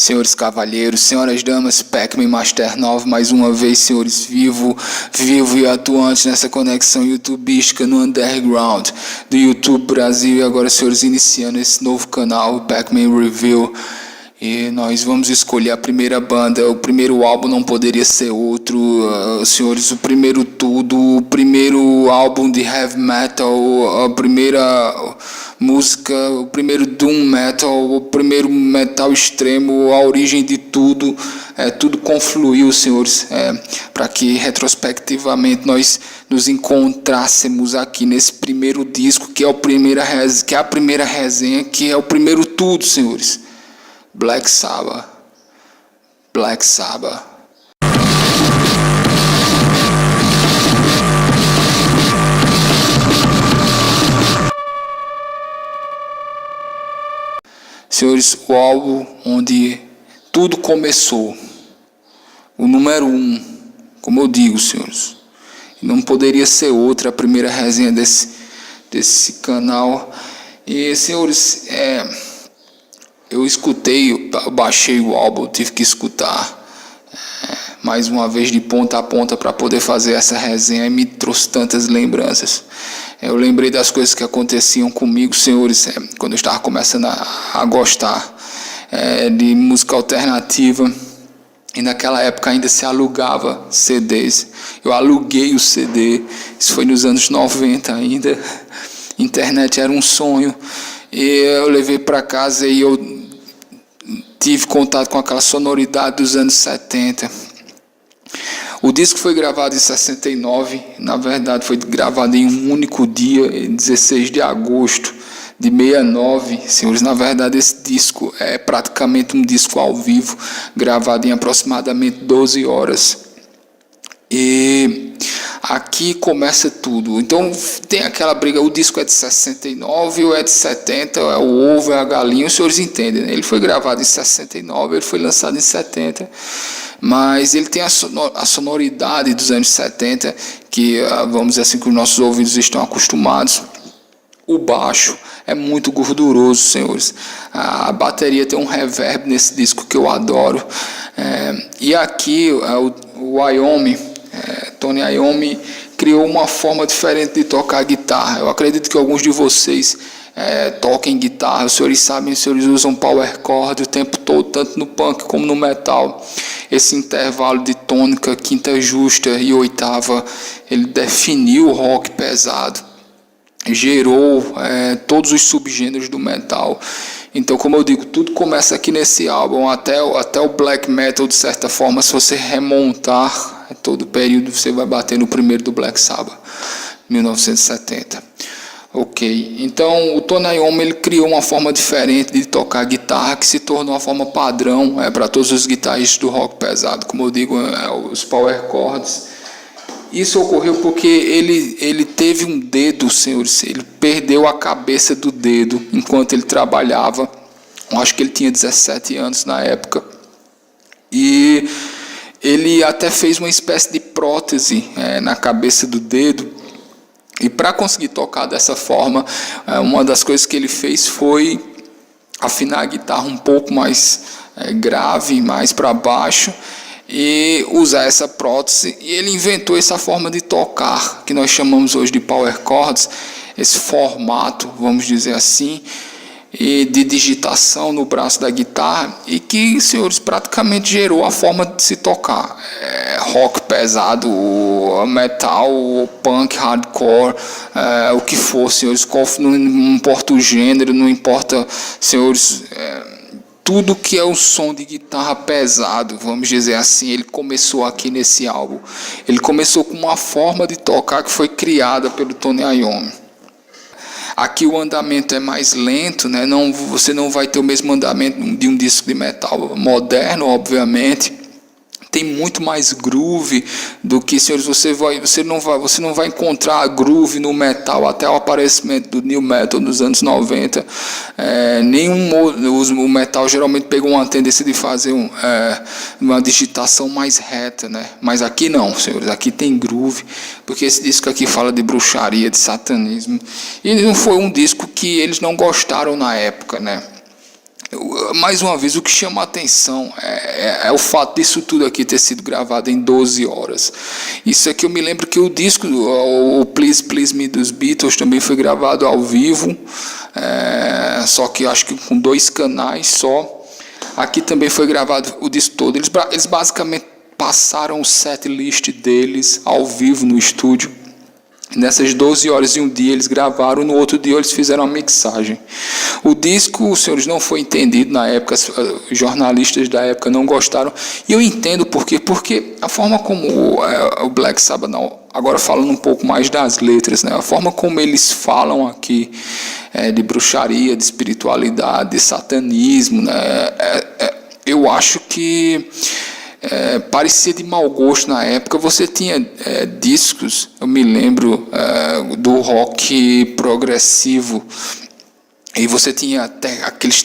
Senhores cavalheiros, senhoras damas, Pac-Man Master 9, mais uma vez, senhores, vivo e atuante nessa conexão youtubística no underground do YouTube Brasil. E agora, senhores, iniciando esse novo canal, o Pac-Man Review. E nós vamos escolher a primeira banda. O primeiro álbum não poderia ser outro, senhores. O primeiro álbum de heavy metal, a primeira música, o primeiro doom metal, o primeiro metal extremo, a origem de tudo. Tudo confluiu, senhores, para que retrospectivamente nós nos encontrássemos aqui nesse primeiro disco, que é a primeira resenha, que é o primeiro tudo, senhores. Black Sabbath. Senhores, o álbum onde tudo começou. O número 1, como eu digo, senhores. Não poderia ser outra a primeira resenha desse canal. E, senhores, eu baixei o álbum, tive que escutar mais uma vez de ponta a ponta para poder fazer essa resenha, e me trouxe tantas lembranças. Eu lembrei das coisas que aconteciam comigo, senhores, quando eu estava começando a gostar de música alternativa, e naquela época ainda se alugava CDs. Eu aluguei o CD, isso foi nos anos 90 ainda, internet era um sonho, e eu levei para casa e eu tive contato com aquela sonoridade dos anos 70. O disco foi gravado em 69, na verdade foi gravado em um único dia, 16 de agosto de 69. Senhores, na verdade esse disco é praticamente um disco ao vivo, gravado em aproximadamente 12 horas. E aqui começa tudo. Então tem aquela briga, o disco é de 69 ou é de 70, é o ovo, é a galinha, os senhores entendem, né? Ele foi gravado em 69, ele foi lançado em 70, mas ele tem a sonoridade dos anos 70, que vamos dizer assim, que os nossos ouvidos estão acostumados. O baixo é muito gorduroso, senhores. A bateria tem um reverb nesse disco que eu adoro. E aqui o Iommi, Tony Iommi, criou uma forma diferente de tocar guitarra. Eu acredito que alguns de vocês toquem guitarra, os senhores sabem, os senhores usam power chord o tempo todo, tanto no punk como no metal. Esse intervalo de tônica, quinta justa e oitava, ele definiu o rock pesado, gerou todos os subgêneros do metal. Então, como eu digo, tudo começa aqui nesse álbum, até o black metal, de certa forma. Se você remontar todo o período, você vai bater no primeiro do Black Sabbath, 1970. Ok, então o Tony Iommi, ele criou uma forma diferente de tocar guitarra, que se tornou a forma padrão para todos os guitarristas do rock pesado, como eu digo, os power chords. Isso ocorreu porque ele teve um dedo, senhores, ele perdeu a cabeça do dedo enquanto ele trabalhava. Eu acho que ele tinha 17 anos na época, e ele até fez uma espécie de prótese na cabeça do dedo. E para conseguir tocar dessa forma, uma das coisas que ele fez foi afinar a guitarra um pouco mais grave, mais para baixo, e usar essa prótese. E ele inventou essa forma de tocar, que nós chamamos hoje de power chords, esse formato, vamos dizer assim, e de digitação no braço da guitarra, e que, senhores, praticamente gerou a forma de se tocar rock pesado, metal, punk, hardcore, o que for, senhores. Não importa o gênero, não importa, senhores, tudo que é o som de guitarra pesado, vamos dizer assim, ele começou aqui nesse álbum. Ele começou com uma forma de tocar que foi criada pelo Tony Iommi. Aqui o andamento é mais lento, né? Você não vai ter o mesmo andamento de um disco de metal moderno, obviamente. Tem muito mais groove do que, senhores, você não vai encontrar groove no metal até o aparecimento do new metal nos anos 90. O metal geralmente pegou uma tendência de fazer uma digitação mais reta, né? Mas aqui não, senhores, aqui tem groove, porque esse disco aqui fala de bruxaria, de satanismo, e não foi um disco que eles não gostaram na época, né? Mais uma vez, o que chama a atenção é o fato disso tudo aqui ter sido gravado em 12 horas. Isso aqui eu me lembro que o disco, o Please Please Me dos Beatles, também foi gravado ao vivo, só que eu acho que com 2 canais só. Aqui também foi gravado o disco todo. Eles basicamente passaram o set list deles ao vivo no estúdio. Nessas 12 horas e um dia eles gravaram, no outro dia eles fizeram a mixagem. O disco, senhores, não foi entendido na época, os jornalistas da época não gostaram, e eu entendo por quê, porque a forma como o Black Sabbath, agora falando um pouco mais das letras, né, a forma como eles falam aqui de bruxaria, de espiritualidade, de satanismo, né, eu acho que parecia de mau gosto na época. Você tinha discos, eu me lembro do rock progressivo, e você tinha até aqueles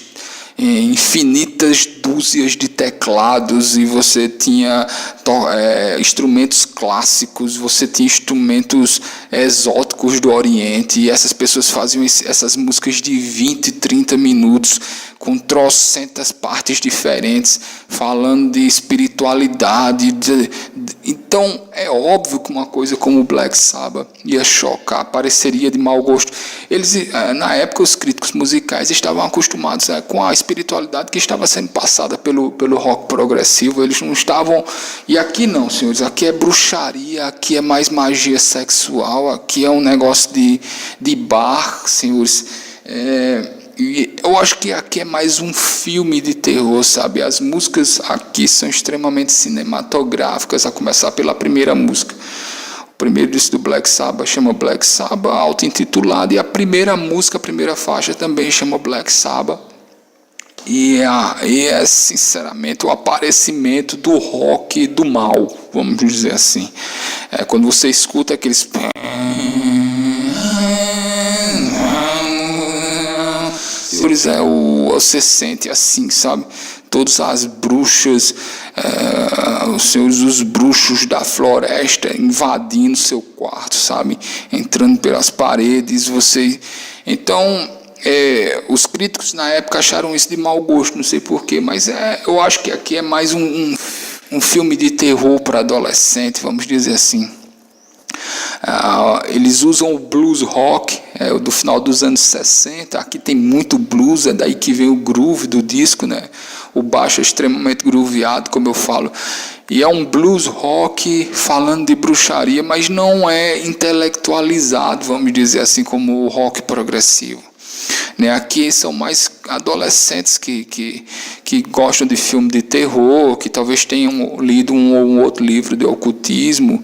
infinitas dúzias de teclados, e você tinha instrumentos clássicos, você tinha instrumentos exóticos do Oriente, e essas pessoas faziam essas músicas de 20, 30 minutos com trocentas partes diferentes, falando de espiritualidade. Então é óbvio que uma coisa como o Black Sabbath ia chocar, pareceria de mau gosto. Eles, na época, os críticos musicais estavam acostumados com a espiritualidade que estava sendo passada pelo rock progressivo. Eles não estavam... E aqui não, senhores, aqui é bruxaria, aqui é mais magia sexual, aqui é um negócio de bar, senhores. E eu acho que aqui é mais um filme de terror, sabe? As músicas aqui são extremamente cinematográficas, a começar pela primeira música. O primeiro disco do Black Sabbath chama Black Sabbath, auto-intitulado, e a primeira música, a primeira faixa também chama Black Sabbath. E é sinceramente o aparecimento do rock do mal, vamos dizer assim. Quando você escuta aqueles... Você sente assim, sabe? Todas as bruxas, os bruxos da floresta invadindo seu quarto, sabe? Entrando pelas paredes, Então, os críticos na época acharam isso de mau gosto, não sei porquê, mas eu acho que aqui é mais um filme de terror para adolescente, vamos dizer assim. Eles usam o blues rock do final dos anos 60. Aqui tem muito blues, é daí que vem o groove do disco, né? O baixo é extremamente grooveado, como eu falo, e é um blues rock falando de bruxaria, mas não é intelectualizado, vamos dizer assim, como o rock progressivo. Aqui são mais adolescentes que gostam de filme de terror, que talvez tenham lido um ou outro livro de ocultismo,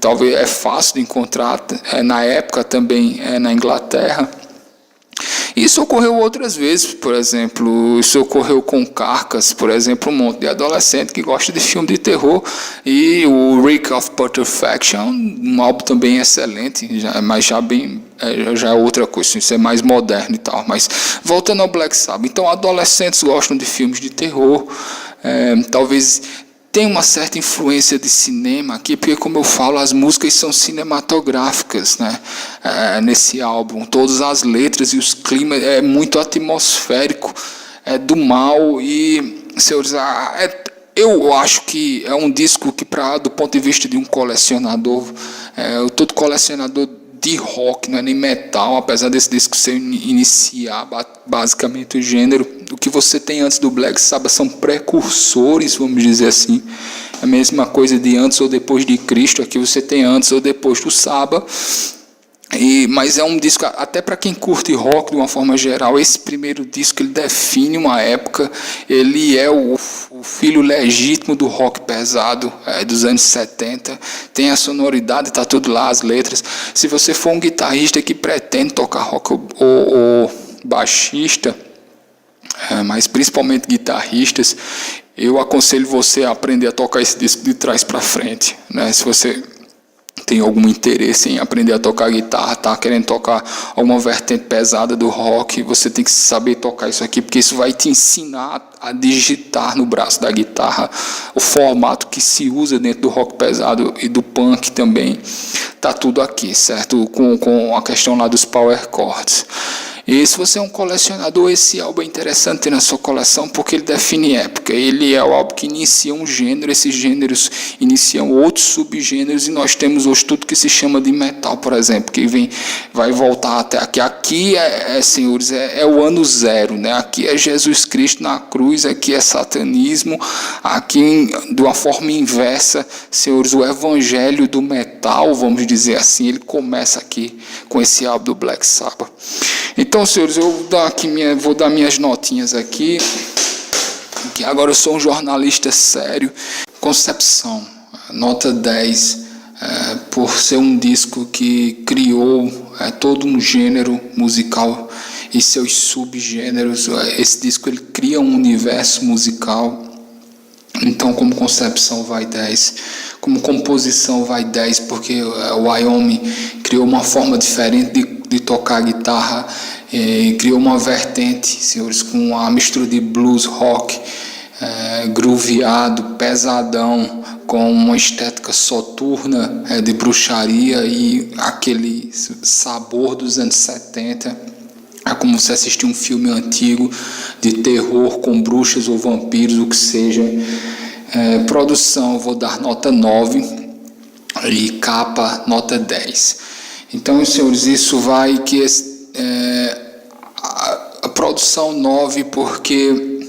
talvez é fácil de encontrar na época também na Inglaterra. Isso ocorreu outras vezes, por exemplo, isso ocorreu com Carcass, por exemplo, um monte de adolescente que gosta de filme de terror, e o Wreck of Putrefaction, um álbum também excelente, mas já é outra coisa, isso é mais moderno e tal. Mas voltando ao Black Sabbath, então adolescentes gostam de filmes de terror, talvez tem uma certa influência de cinema aqui, porque, como eu falo, as músicas são cinematográficas, né? Nesse álbum, todas as letras e os climas, é muito atmosférico, do mal. E, senhores, eu acho que é um disco que, do ponto de vista de um colecionador, todo colecionador de rock, não é nem metal, apesar desse disco ser iniciar basicamente o gênero, o que você tem antes do Black Sabbath são precursores, vamos dizer assim. A mesma coisa de antes ou depois de Cristo, aqui você tem antes ou depois do Sabbath. Mas é um disco, até para quem curte rock de uma forma geral, esse primeiro disco ele define uma época, ele é o filho legítimo do rock pesado dos anos 70, tem a sonoridade, está tudo lá, as letras. Se você for um guitarrista que pretende tocar rock ou baixista, mas principalmente guitarristas, eu aconselho você a aprender a tocar esse disco de trás para frente, né? Se você tem algum interesse em aprender a tocar guitarra, tá querendo tocar alguma vertente pesada do rock, você tem que saber tocar isso aqui, porque isso vai te ensinar a digitar no braço da guitarra o formato que se usa dentro do rock pesado e do punk também. Tá tudo aqui, certo? Com a questão lá dos power chords. E se você é um colecionador, esse álbum é interessante ter na sua coleção, porque ele define época. Ele é o álbum que inicia um gênero, esses gêneros iniciam outros subgêneros, e nós temos hoje tudo que se chama de metal, por exemplo, que vai voltar até aqui. Aqui, senhores, é o ano zero, né? Aqui é Jesus Cristo na cruz, aqui é satanismo, aqui, de uma forma inversa, senhores, o evangelho do metal, vamos dizer assim, ele começa aqui com esse álbum do Black Sabbath. Então, senhores, eu vou dar minhas notinhas aqui, que agora eu sou um jornalista sério. Concepção, nota 10, por ser um disco que criou todo um gênero musical e seus subgêneros. Esse disco ele cria um universo musical. Então, como concepção vai 10, como composição vai 10, porque o Wyoming criou uma forma diferente de tocar guitarra, criou uma vertente, senhores, com a mistura de blues, rock, grooveado, pesadão, com uma estética soturna, de bruxaria e aquele sabor dos anos 70. É como você assistir um filme antigo de terror com bruxas ou vampiros, o que seja. Produção, eu vou dar nota 9 e capa nota 10. Então, senhores, isso vai que a produção 9, porque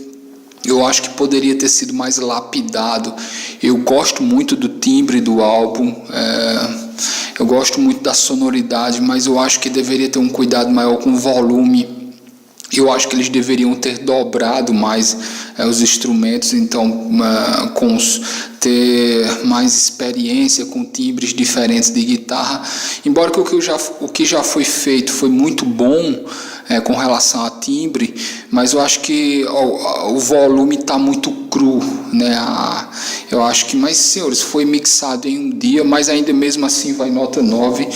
eu acho que poderia ter sido mais lapidado. Eu gosto muito do timbre do álbum, eu gosto muito da sonoridade, mas eu acho que deveria ter um cuidado maior com o volume. Eu acho que eles deveriam ter dobrado mais os instrumentos, então ter mais experiência com timbres diferentes de guitarra. Embora que o que já foi feito foi muito bom com relação a timbre, mas eu acho que o volume está muito cru, né? Eu acho que, mas senhores, foi mixado em um dia, mas ainda mesmo assim vai nota 9.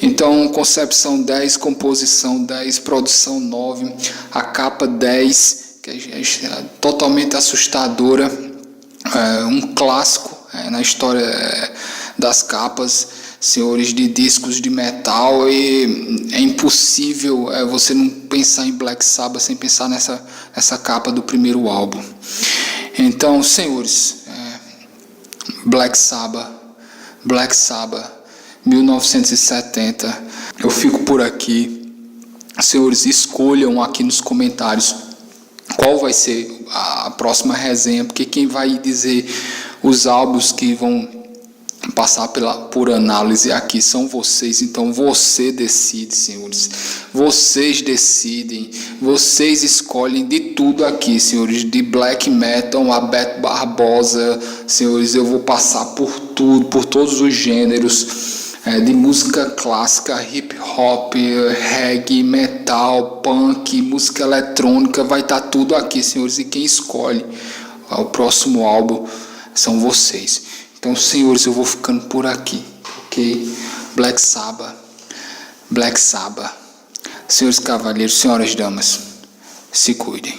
Então, concepção 10, composição 10, produção 9, a capa 10, que é totalmente assustadora, um clássico na história das capas, senhores, de discos de metal, e é impossível você não pensar em Black Sabbath sem pensar nessa capa do primeiro álbum. Então, senhores, Black Sabbath, 1970, eu fico por aqui. Senhores, escolham aqui nos comentários qual vai ser a próxima resenha, porque quem vai dizer os álbuns que vão passar por análise aqui são vocês. Então você decide, senhores, vocês decidem, vocês escolhem de tudo aqui, senhores, de black metal a Beto Barbosa, senhores, eu vou passar por tudo, por todos os gêneros, de música clássica, hip hop, reggae, metal, punk, música eletrônica, vai estar tudo aqui, senhores, e quem escolhe o próximo álbum são vocês. Então, senhores, eu vou ficando por aqui, ok? Black Sabbath. Senhores cavalheiros, senhoras damas, se cuidem.